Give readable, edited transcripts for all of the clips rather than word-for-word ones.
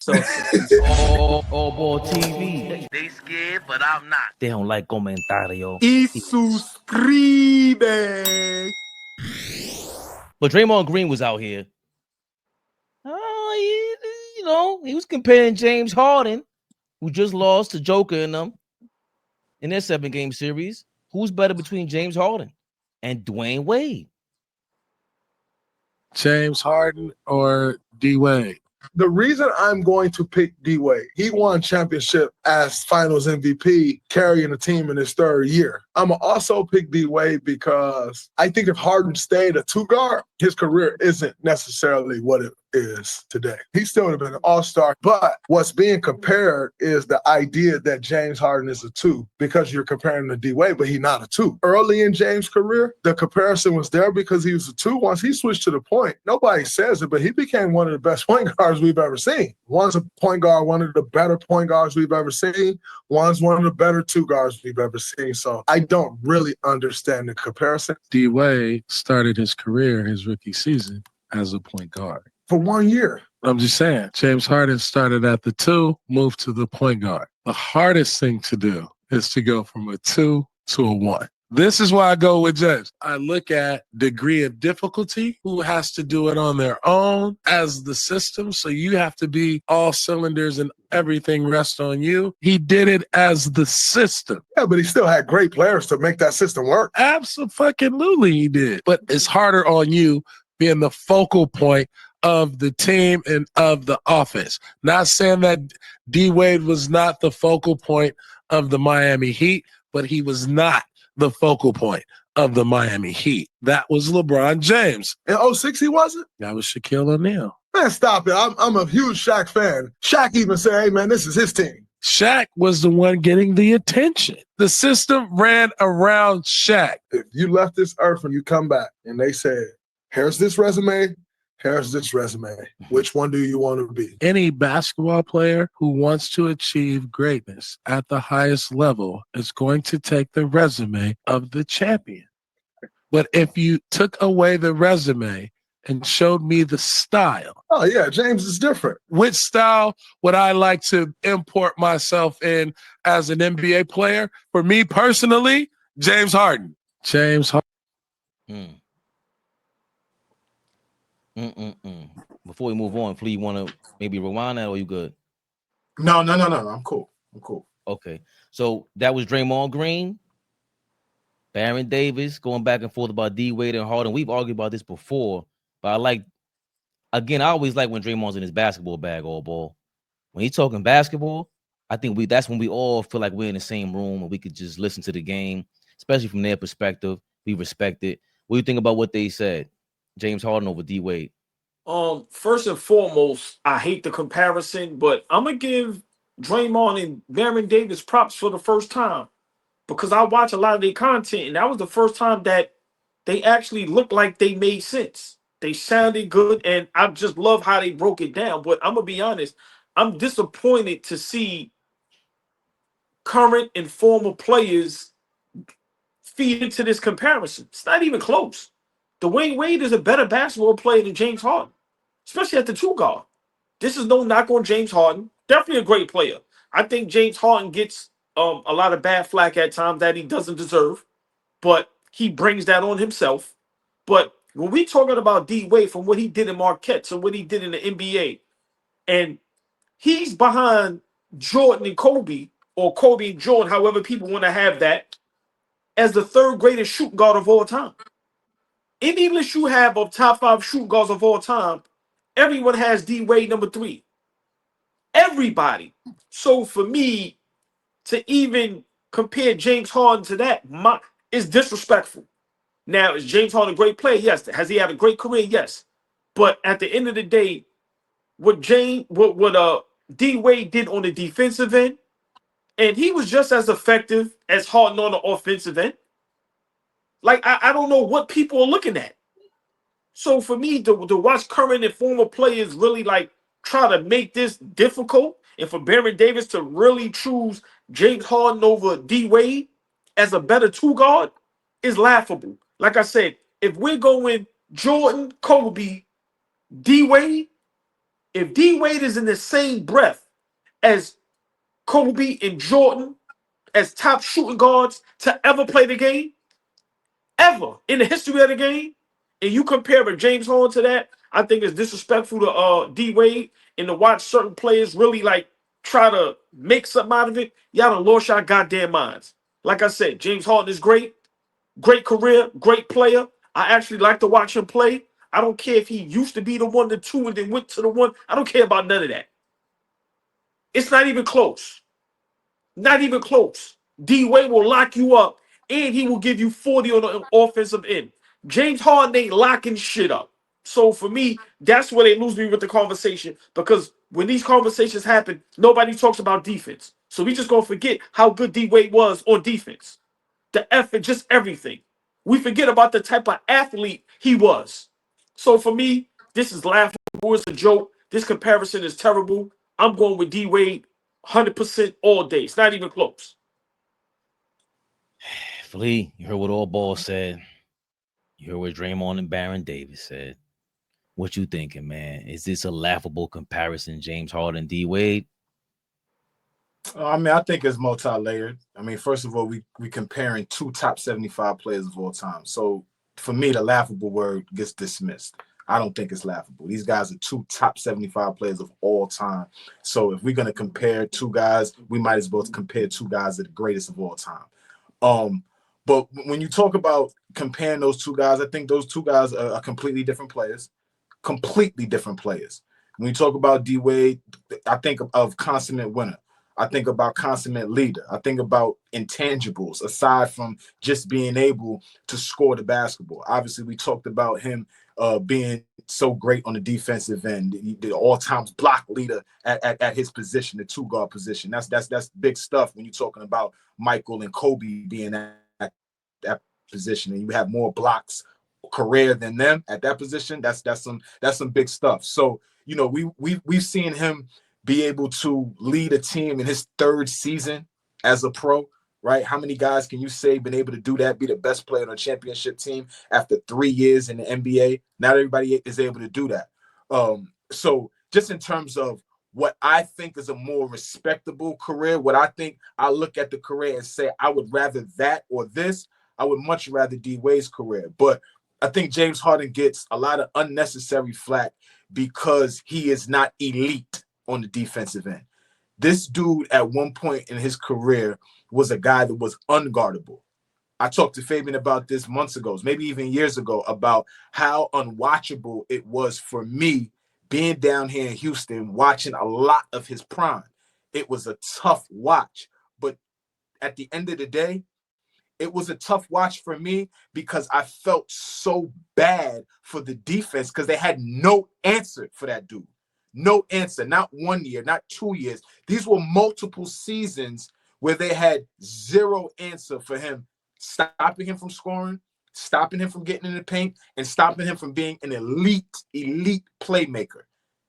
So AllBall TV. They scared, but I'm not. They don't like comentario. Y suscribe. But Draymond Green was out here. He was comparing James Harden, who just lost to Joker in them in their 7-game series. Who's better between James Harden and Dwayne Wade? James Harden or D-Wade? The reason I'm going to pick D-Wade, he won championship as finals MVP, carrying the team in his 3rd year. I'm going to also pick D-Wade because I think if Harden stayed a 2-guard, his career isn't necessarily what it is today. He still would have been an all-star, but what's being compared is the idea that James Harden is a 2 because you're comparing him to D-Wade, but he's not a 2. Early in James' career, the comparison was there because he was a 2. Once he switched to the point, nobody says it, but he became one of the best point guards we've ever seen. One's a point guard, one of the better point guards we've ever seen. One's one of the better 2 guards we've ever seen. So I don't really understand the comparison. D-Wade started his career, his rookie season, as a point guard. For 1 year. I'm just saying, James Harden started at the 2, moved to the point guard. The hardest thing to do is to go from a 2 to a 1. This is why I go with James. I look at degree of difficulty, who has to do it on their own as the system. So you have to be all cylinders and everything rests on you. He did it as the system. Yeah, but he still had great players to make that system work. Absolutely he did. But it's harder on you being the focal point of the team and of the offense. Not saying that D-Wade was not the focal point of the Miami Heat, but he was not the focal point of the Miami Heat. That was LeBron James. In 06, he wasn't? That was Shaquille O'Neal. Man, stop it. I'm a huge Shaq fan. Shaq even said, hey, man, this is his team. Shaq was the one getting the attention. The system ran around Shaq. If you left this earth and you come back and they said, here's this resume, here's this resume. Which one do you want to be? Any basketball player who wants to achieve greatness at the highest level is going to take the resume of the champion. But if you took away the resume and showed me the style. Oh, yeah, James is different. Which style would I like to import myself in as an NBA player? For me personally, James Harden. James Harden. Before we move on, Flea, you want to maybe rewind that, or you good? No. I'm cool. Okay. So that was Draymond Green, Baron Davis, going back and forth about D-Wade and Harden. We've argued about this before, but I always like when Draymond's in his basketball bag, all ball. When he's talking basketball, I think that's when we all feel like we're in the same room and we could just listen to the game, especially from their perspective. We respect it. What do you think about what they said? James Harden over D-Wade. First and foremost, I hate the comparison, but I'm gonna give Draymond and Baron Davis props for the first time because I watch a lot of their content, and that was the first time that they actually looked like they made sense. They sounded good, and I just love how they broke it down. But I'm gonna be honest, I'm disappointed to see current and former players feed into this comparison. It's not even close. Dwayne Wade is a better basketball player than James Harden, especially at the 2 guard. This is no knock on James Harden. Definitely a great player. I think James Harden gets a lot of bad flack at times that he doesn't deserve, but he brings that on himself. But when we talking about D-Wade from what he did in Marquette to what he did in the NBA, and he's behind Jordan and Kobe, or Kobe and Jordan, however people want to have that, as the 3rd greatest shooting guard of all time. Any list you have of top 5 shooting guards of all time, everyone has D-Wade number 3. Everybody. So for me to even compare James Harden to that, is disrespectful. Now, is James Harden a great player? Yes. Has he had a great career? Yes. But at the end of the day, what D-Wade did on the defensive end, and he was just as effective as Harden on the offensive end. Like, I don't know what people are looking at. So for me to watch current and former players really like try to make this difficult, and for Baron Davis to really choose James Harden over D-Wade as a better 2 guard is laughable. Like I said, if we're going Jordan, Kobe, D-Wade, If D Wade is in the same breath as Kobe and Jordan as top shooting guards to ever play the game, ever in the history of the game, and you compare a James Harden to that, I think it's disrespectful to D Wade and to watch certain players really like try to make something out of it. Y'all done lost your goddamn minds. Like I said, James Harden is great, great career, great player. I actually like to watch him play. I don't care if he used to be the 1, the 2, and then went to the 1. I don't care about none of that. It's not even close. Not even close. D Wade will lock you up, and he will give you 40 on the offensive end. James Harden ain't locking shit up. So for me, that's where they lose me with the conversation, because when these conversations happen, nobody talks about defense. So we just gonna forget how good D Wade was on defense. The effort, just everything. We forget about the type of athlete he was. So for me, this is laughable. It's a joke. This comparison is terrible. I'm going with D Wade 100% all day. It's not even close. Flea, you heard what AllBall said. You heard what Draymond and Baron Davis said. What you thinking, man? Is this a laughable comparison, James Harden, D Wade? I mean, I think it's multi-layered. I mean, first of all, we comparing 2 top 75 players of all time. So for me, the laughable word gets dismissed. I don't think it's laughable. These guys are 2 top 75 players of all time. So if we're going to compare 2 guys, we might as well compare 2 guys that are the greatest of all time. But when you talk about comparing those 2 guys, I think those 2 guys are completely different players. Completely different players. When you talk about D Wade, I think of consummate winner. I think about consummate leader. I think about intangibles aside from just being able to score the basketball. Obviously, we talked about him being so great on the defensive end. The all-time block leader at his position, the 2-guard position. That's big stuff when you're talking about Michael and Kobe being at that position, and you have more blocks career than them at that position. That's some big stuff. So you know we've seen him be able to lead a team in his 3rd season as a pro, right? How many guys can you say been able to do that, be the best player on a championship team after 3 years in the NBA? Not everybody is able to do that. So just in terms of what I think is a more respectable career, what I think I look at the career and say I would rather that or this, I would much rather D Wade's career. But I think James Harden gets a lot of unnecessary flack because he is not elite on the defensive end. This dude at one point in his career was a guy that was unguardable. I talked to Fabian about this months ago, maybe even years ago, about how unwatchable it was for me being down here in Houston, watching a lot of his prime. It was a tough watch, but at the end of the day, it was a tough watch for me because I felt so bad for the defense because they had no answer for that dude. No answer, not 1 year, not 2 years. These were multiple seasons where they had zero answer for him, stopping him from scoring, stopping him from getting in the paint, and stopping him from being an elite playmaker.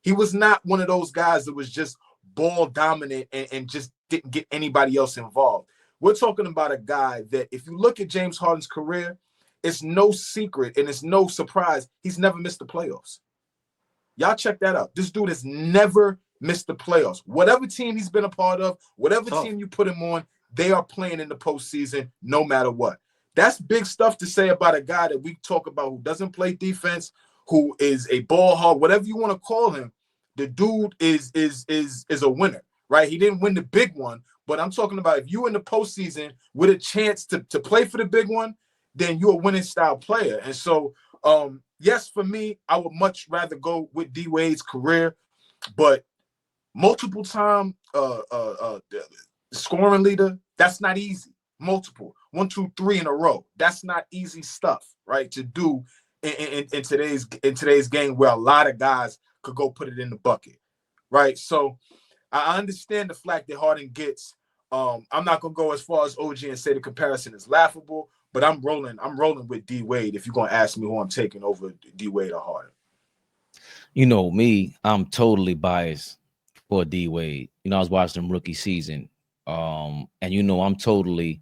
He was not one of those guys that was just ball dominant and just didn't get anybody else involved. We're talking about a guy that if you look at James Harden's career, it's no secret and it's no surprise he's never missed the playoffs. Y'all check that out. This dude has never missed the playoffs. Whatever team he's been a part of, whatever team you put him on, they are playing in the postseason no matter what. That's big stuff to say about a guy that we talk about who doesn't play defense, who is a ball hog, whatever you want to call him. The dude is a winner, right? He didn't win the big one, but I'm talking about if you're in the postseason with a chance to play for the big one, then you're a winning style player. And so, yes, for me, I would much rather go with D Wade's career, but multiple time scoring leader, that's not easy. Multiple 1, 2, 3 in a row. That's not easy stuff, right? To do in today's game where a lot of guys could go put it in the bucket, right? So I understand the flack that Harden gets. I'm not gonna go as far as OG and say the comparison is laughable, but I'm rolling with D Wade. If you're gonna ask me who I'm taking over D Wade or Harden, You know me, I'm totally biased for D Wade. You know, I was watching him rookie season, and you know I'm totally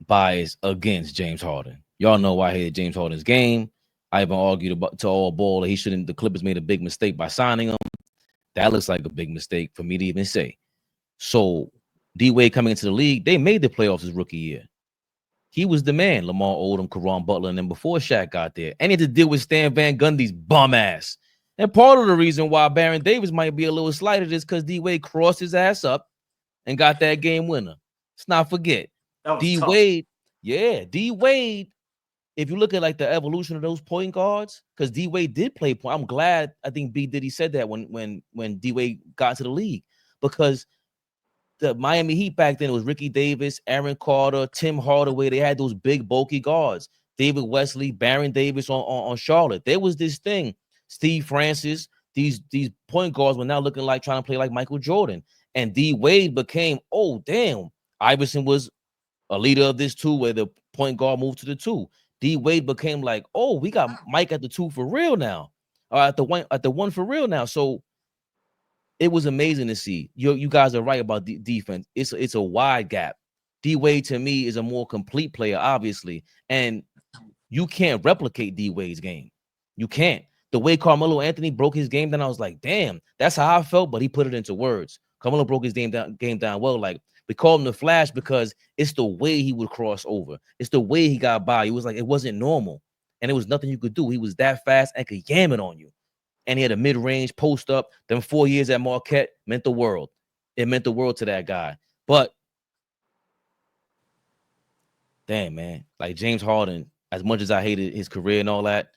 biased against James Harden. Y'all know I hated James Harden's game. I even argued about to AllBall that he shouldn't. The Clippers made a big mistake by signing him. That looks like a big mistake for me to even say. So D-Wade coming into the league, they made the playoffs his rookie year. He was the man. Lamar Odom, Caron Butler, and then before Shaq got there. And he had to deal with Stan Van Gundy's bum ass. And part of the reason why Baron Davis might be a little slighted is because D-Wade crossed his ass up and got that game winner. Let's not forget. D-Wade, yeah, D-Wade, if you look at like the evolution of those point guards, because D-Wade did play point. I'm glad, I think B Diddy said that when D-Wade got to the league, because the Miami Heat back then, it was Ricky Davis, Aaron Carter, Tim Hardaway. They had those big, bulky guards. David Wesley, Baron Davis on Charlotte. There was this thing. Steve Francis, these point guards were now looking like trying to play like Michael Jordan. And D-Wade became, oh, damn. Iverson was a leader of this too, where the point guard moved to the 2. D-Wade became like, oh, we got Mike at the 2 for real now. At the 1 for real now. So it was amazing to see. You guys are right about defense. It's a wide gap. D-Wade to me is a more complete player, obviously, and you can't replicate D-Wade's game. You can't. The way Carmelo Anthony broke his game down, I was like, damn, that's how I felt, but he put it into words. Carmelo broke his game down well. Like, we called him the Flash because it's the way he would cross over. It's the way he got by. It was like it wasn't normal, and it was nothing you could do. He was that fast and could yam it on you. And he had a mid-range post up. Them 4 years at Marquette meant the world. It meant the world to that guy. But damn, man, like James Harden, as much as I hated his career and all that,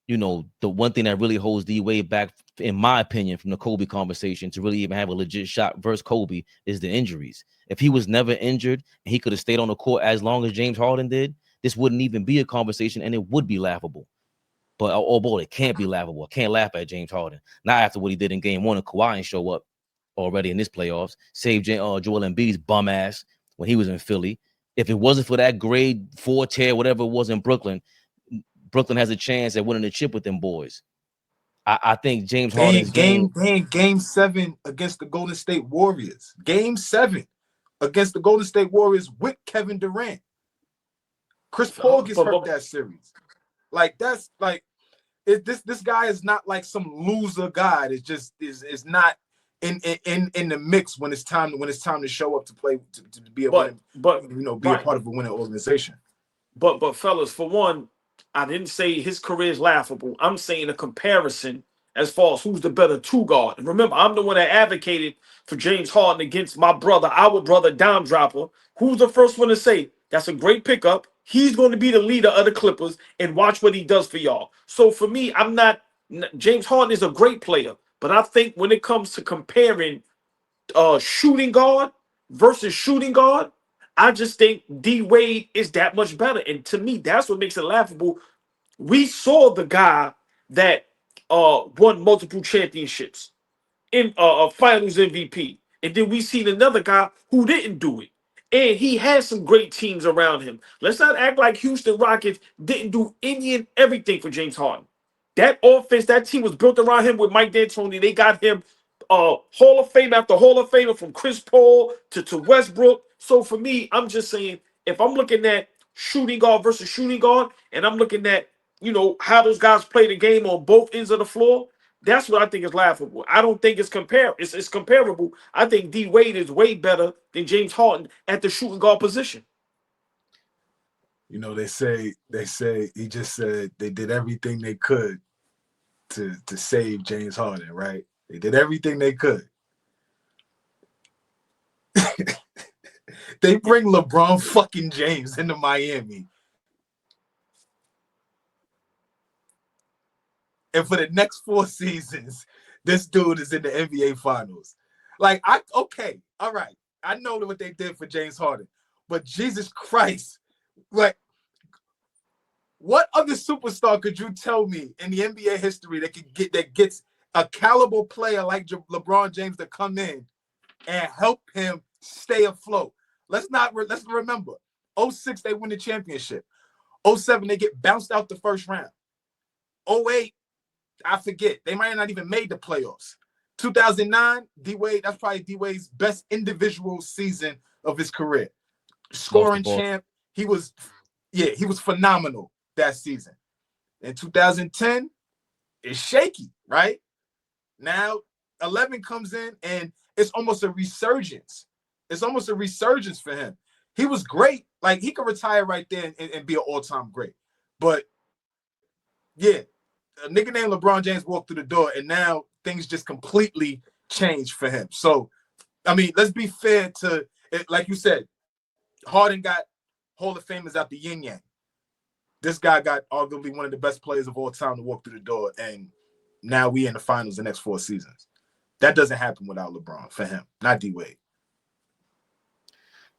you know, the one thing that really holds D-Wade back, in my opinion, from the Kobe conversation to really even have a legit shot versus Kobe is the injuries. If he was never injured and he could have stayed on the court as long as James Harden did, this wouldn't even be a conversation and it would be laughable. But oh boy, it can't be laughable. I can't laugh at James Harden. Not after what he did in game 1 and Kawhi ain't show up already in this playoffs. Saved Joel Embiid's bum ass when he was in Philly. If it wasn't for that grade 4 tear, whatever it was in Brooklyn, Brooklyn has a chance at winning the chip with them boys. I think James Harden's game 7 against the Golden State Warriors. Game 7 against the Golden State Warriors with Kevin Durant. Chris Paul gets hurt that series. Like, that's like, this guy is not like some loser guy. It's just is not in the mix when it's time to show up to play to be a winning, be a part of a winning organization. But fellas, for one, I didn't say his career is laughable. I'm saying a comparison as far as who's the better 2 guard. And remember, I'm the one that advocated for James Harden against our brother Dime Dropper. Who's the first one to say that's a great pickup? He's going to be the leader of the Clippers, and watch what he does for y'all. So for me, James Harden is a great player, but I think when it comes to comparing shooting guard versus shooting guard, I just think D-Wade is that much better. And to me, that's what makes it laughable. We saw the guy that won multiple championships in finals MVP. And then we seen another guy who didn't do it. And he had some great teams around him. Let's not act like Houston Rockets didn't do any and everything for James Harden. That offense, that team was built around him with Mike D'Antoni. They got him Hall of Fame after Hall of Famer, from Chris Paul to Westbrook. So for me, I'm just saying, if I'm looking at shooting guard versus shooting guard, and I'm looking at, how those guys play the game on both ends of the floor, that's what I think is laughable. I don't think it's comparable. I think D-Wade is way better than James Harden at the shooting guard position. They say he just said they did everything they could to save James Harden, right? They did everything they could. They bring LeBron fucking James into Miami. And for the next 4 seasons, this dude is in the NBA Finals. Like, okay, all right. I know what they did for James Harden, but Jesus Christ, like, what other superstar could you tell me in the NBA history that gets a caliber player like LeBron James to come in and help him stay afloat? Let's remember, 06 they win the championship. 07 they get bounced out the first round. 08, I forget. They might have not even made the playoffs. 2009, D-Wade, that's probably D-Wade's best individual season of his career. Scoring champ. He was phenomenal that season. In 2010, it's shaky, right? Now 11 comes in, and it's almost a resurgence. It's almost a resurgence for him. He was great. Like, he could retire right there and be an all-time great. But, yeah, a nigga named LeBron James walked through the door, and now things just completely changed for him. So, I mean, let's be fair to it. Like you said, Harden got Hall of Famers out the yin-yang. This guy got arguably one of the best players of all time to walk through the door, and now we in the finals the next 4 seasons. That doesn't happen without LeBron for him, not D-Wade.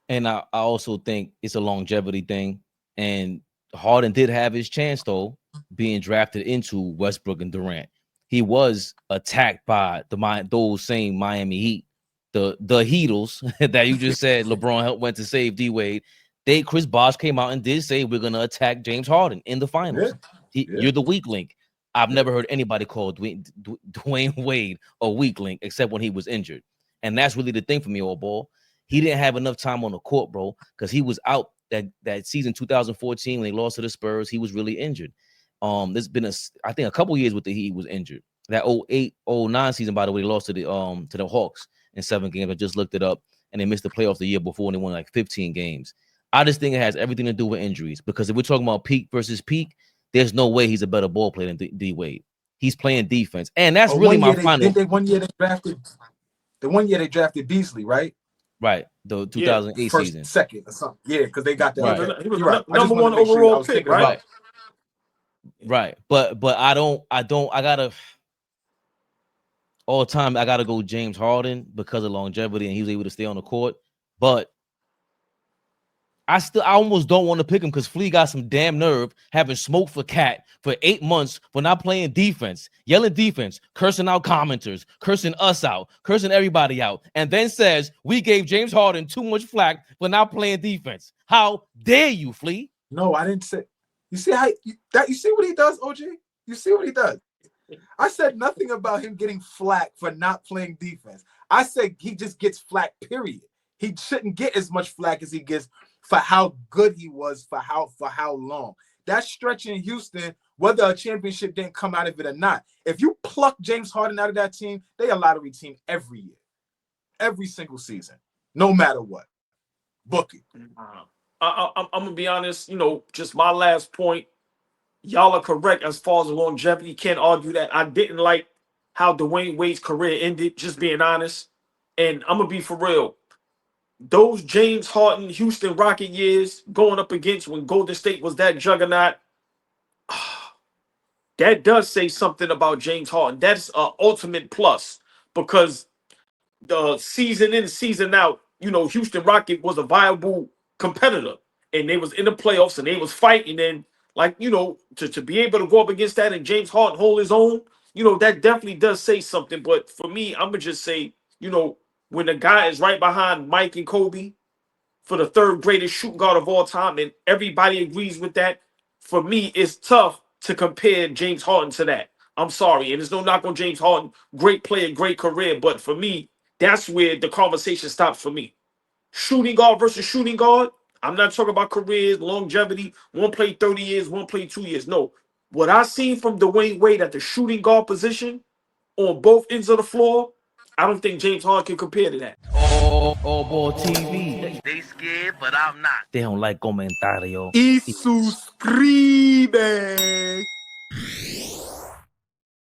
And I also think it's a longevity thing. And Harden did have his chance, though, being drafted into Westbrook and Durant. He was attacked by those same Miami Heat, the Heatles that you just said LeBron went to save D-Wade. Chris Bosh came out and did say we're going to attack James Harden in the finals. You're the weak link. I've never heard anybody call Dwayne Wade a weak link except when he was injured. And that's really the thing for me, AllBall. He didn't have enough time on the court, bro, because he was out that season 2014 when they lost to the Spurs. He was really injured. There's been I think a couple years with the Heat he was injured. That 08-09 season, by the way, they lost to the Hawks in 7 games. I just looked it up, and they missed the playoffs the year before, and they won like 15 games. I just think it has everything to do with injuries, because if we're talking about peak versus peak, there's no way he's a better ball player than D-Wade. He's playing defense, and that's really my final. One year they drafted Beasley, right? Right, the 2008 first, season, second or something. Yeah, because they got that. Right. He was right. number 1 overall pick, right? Right. But I gotta all the time. I gotta go James Harden because of longevity, and he was able to stay on the court. But I almost don't want to pick him because Flea got some damn nerve having smoked for Cat for 8 months for not playing defense, yelling defense, cursing out commenters, cursing us out, cursing everybody out, and then says we gave James Harden too much flack for not playing defense. How dare you, Flea? No, I didn't say. You see how you see what he does, OG? You see what he does? I said nothing about him getting flack for not playing defense. I said he just gets flack, period. He shouldn't get as much flack as he gets for how good he was for how long. That stretch in Houston, whether a championship didn't come out of it or not, if you pluck James Harden out of that team, they a lottery team every year, every single season, no matter what. Book it. I'm gonna be honest, just my last point. Y'all are correct as far as longevity. Can't argue that. I didn't like how Dwayne Wade's career ended, just being honest. And I'm gonna be for real. Those James Harden, Houston Rocket years going up against when Golden State was that juggernaut, that does say something about James Harden. That's an ultimate plus, because the season in, season out, Houston Rocket was a viable competitor, and they was in the playoffs and they was fighting. And to be able to go up against that and James Harden hold his own, that definitely does say something. But for me, I'm gonna just say, when the guy is right behind Mike and Kobe for the 3rd greatest shooting guard of all time, and everybody agrees with that, for me, it's tough to compare James Harden to that. I'm sorry, and there's no knock on James Harden. Great player, great career, but for me, that's where the conversation stops for me. Shooting guard versus shooting guard. I'm not talking about careers, longevity. One played 30 years, one played 2 years. No. What I seen from Dwayne Wade at the shooting guard position on both ends of the floor, I don't think James Harden can compare to that. AllBall TV. They scared, but I'm not. They don't like comentario. Y suscribe.